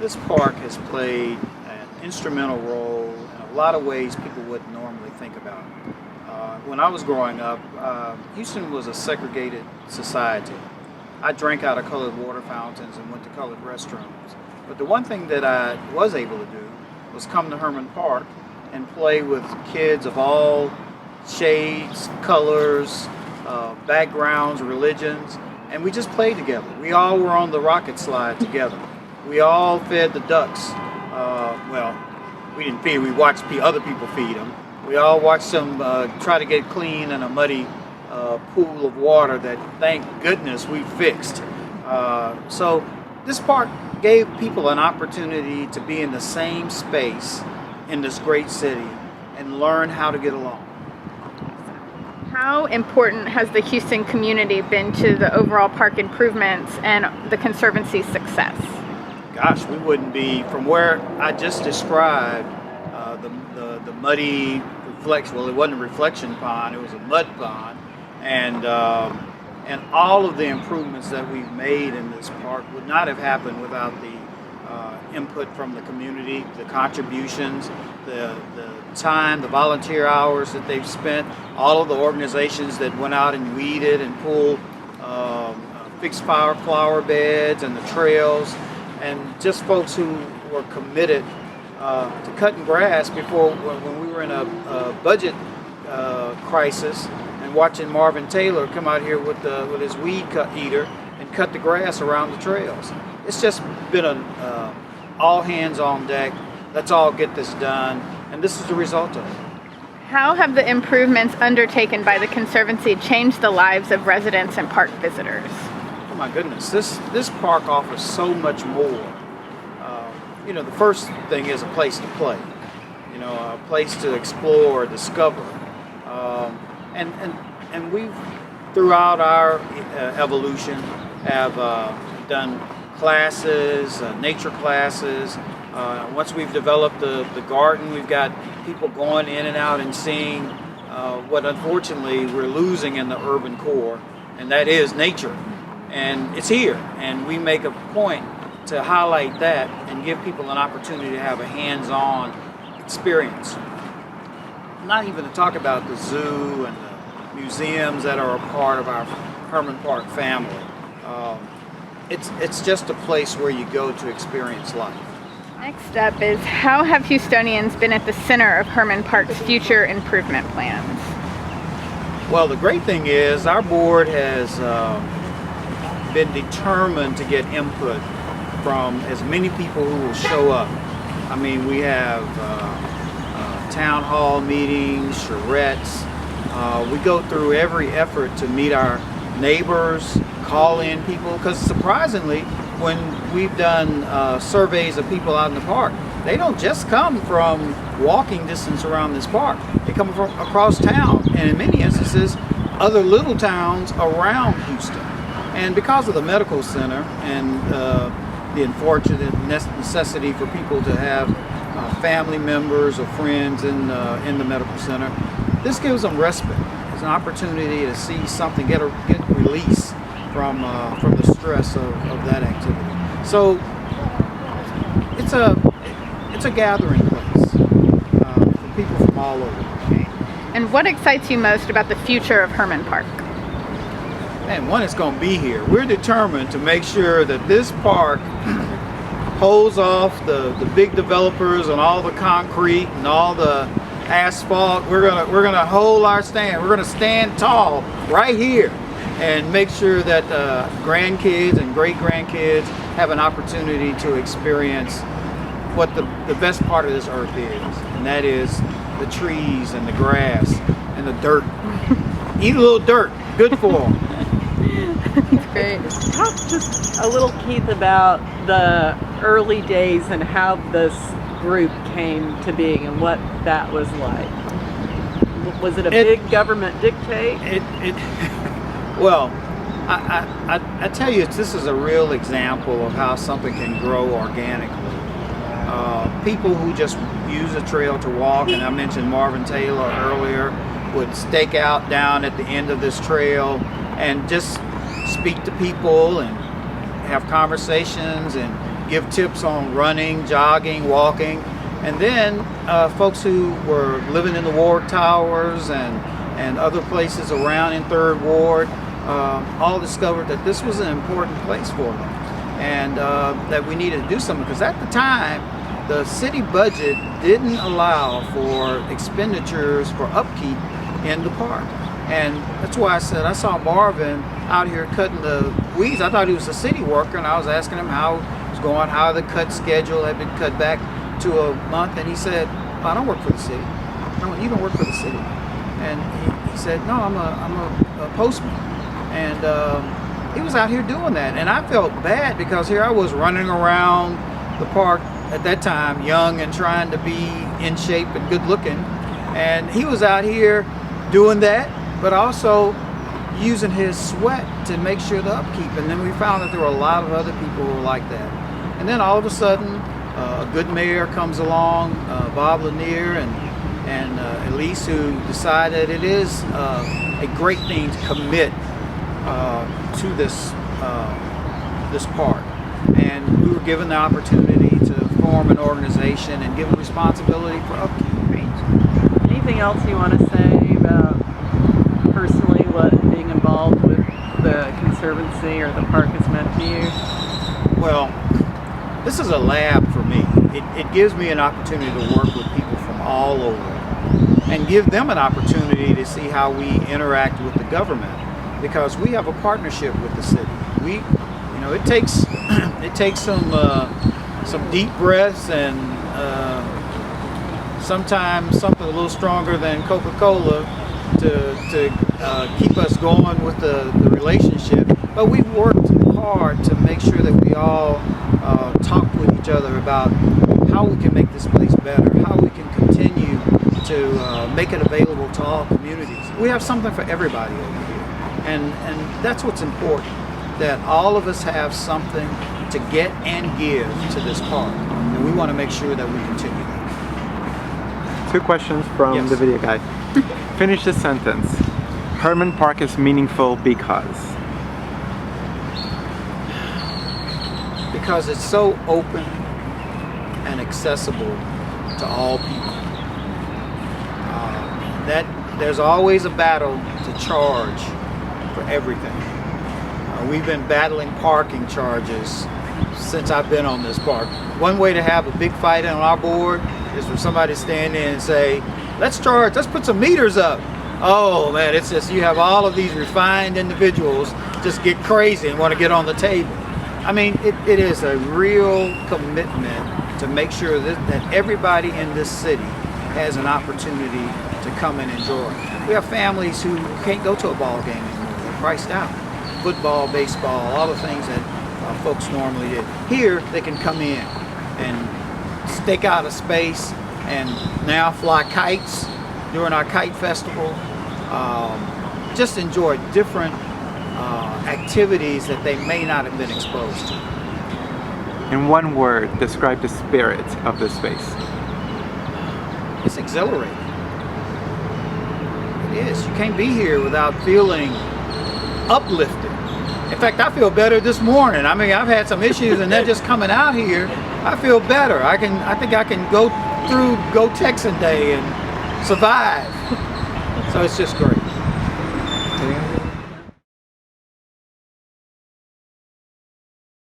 This park has played an instrumental role in a lot of ways people wouldn't normally think about. When I was growing up, Houston was a segregated society. I drank out of colored water fountains and went to colored restrooms. But the one thing that I was able to do was come to Hermann Park and play with kids of all shades, colors, backgrounds, religions, and we just played together. We all were on the rocket slide together. We all fed the ducks. Well, we didn't feed, we watched other people feed them. We all watched them try to get clean in a muddy pool of water that, thank goodness, we fixed. So this park gave people an opportunity to be in the same space in this great city and learn how to get along. How important has the Houston community been to the overall park improvements and the Conservancy's success? Gosh, we wouldn't be, from where I just described, the muddy reflection, well, it wasn't a reflection pond, it was a mud pond, and all of the improvements that we've made in this park would not have happened without the input from the community, the contributions, the time, the volunteer hours that they've spent, all of the organizations that went out and weeded and pulled, fixed flower beds and the trails, and just folks who were committed to cutting grass before, when we were in a budget crisis, and watching Marvin Taylor come out here with his weed eater and cut the grass around the trails. It's just been all hands on deck. Let's all get this done, and this is the result of it. How have the improvements undertaken by the Conservancy changed the lives of residents and park visitors? Oh my goodness, this park offers so much more. The first thing is a place to play, a place to explore, discover. And we've, throughout our evolution, have done classes, nature classes. Once we've developed the garden, we've got people going in and out and seeing what unfortunately we're losing in the urban core, and that is nature. And it's here, and we make a point to highlight that and give people an opportunity to have a hands-on experience. Not even to talk about the zoo and the museums that are a part of our Hermann Park family. It's just a place where you go to experience life. Next up is, how have Houstonians been at the center of Hermann Park's future improvement plans? Well, the great thing is our board has been determined to get input from as many people who will show up. I mean, we have town hall meetings, charrettes. We go through every effort to meet our neighbors, call in people, because surprisingly, when we've done surveys of people out in the park, they don't just come from walking distance around this park. They come from across town, and in many instances, other little towns around Houston. And because of the medical center and the unfortunate necessity for people to have family members or friends in the medical center, this gives them respite. It's an opportunity to see something, get release from the stress of that activity. So it's a gathering place for people from all over. And what excites you most about the future of Hermann Park? And one is going to be here. We're determined to make sure that this park holds off the big developers and all the concrete and all the asphalt. We're gonna hold our stand. We're gonna stand tall right here and make sure that grandkids and great grandkids have an opportunity to experience what the best part of this earth is, and that is the trees and the grass and the dirt. Eat a little dirt, good for them. Great. Talk just a little, Keith, about the early days and how this group came to being and what that was like. Was it a big government dictate? Well, I tell you, this is a real example of how something can grow organically. People who just use a trail to walk, and I mentioned Marvin Taylor earlier, would stake out down at the end of this trail and just speak to people and have conversations and give tips on running, jogging, walking. And then folks who were living in the ward towers and other places around in Third Ward all discovered that this was an important place for them, and that we needed to do something, because at the time the city budget didn't allow for expenditures for upkeep in the park. And that's why I said I saw Marvin out here cutting the weeds. I thought he was a city worker, and I was asking him how it was going, how the cut schedule had been cut back to a month, and he said, I don't work for the city. I went, you don't work for the city? And he said, no, I'm a postman. And he was out here doing that, and I felt bad, because here I was running around the park at that time, young and trying to be in shape and good looking, and he was out here doing that, but also using his sweat to make sure the upkeep. And then we found that there were a lot of other people who were like that. And then all of a sudden, a good mayor comes along, Bob Lanier and Elise, who decided it is a great thing to commit to this park. And we were given the opportunity to form an organization and given responsibility for upkeep. Anything else you want to say about personally what being involved with the Conservancy or the park has meant to you? Well, this is a lab for me. It gives me an opportunity to work with people from all over and give them an opportunity to see how we interact with the government, because we have a partnership with the city. It takes some deep breaths and sometimes something a little stronger than Coca-Cola to keep us going with the relationship. But we've worked hard to make sure that we all talk with each other about how we can make this place better, how we can continue to make it available to all communities. We have something for everybody over here, and that's what's important, that all of us have something to get and give to this park, and we want to make sure that we continue that. 2 questions from Yes. the video guy. Finish the sentence. Hermann Park is meaningful because. Because it's so open and accessible to all people. That there's always a battle to charge for everything. We've been battling parking charges since I've been on this park. One way to have a big fight on our board is for somebody to stand in and say, let's put some meters up. Oh man, it's just, you have all of these refined individuals just get crazy and want to get on the table. I mean, it is a real commitment to make sure that everybody in this city has an opportunity to come and enjoy. We have families who can't go to a ball game anymore. They're priced out. Football, baseball, all the things that folks normally did. Here, they can come in and stake out a space and now fly kites during our kite festival. Just enjoy different activities that they may not have been exposed to. In one word, describe the spirit of this space. It's exhilarating. It is. You can't be here without feeling uplifted. In fact, I feel better this morning. I mean, I've had some issues, and then just coming out here, I feel better. I think I can go through Texan Day and survive. So it's just great.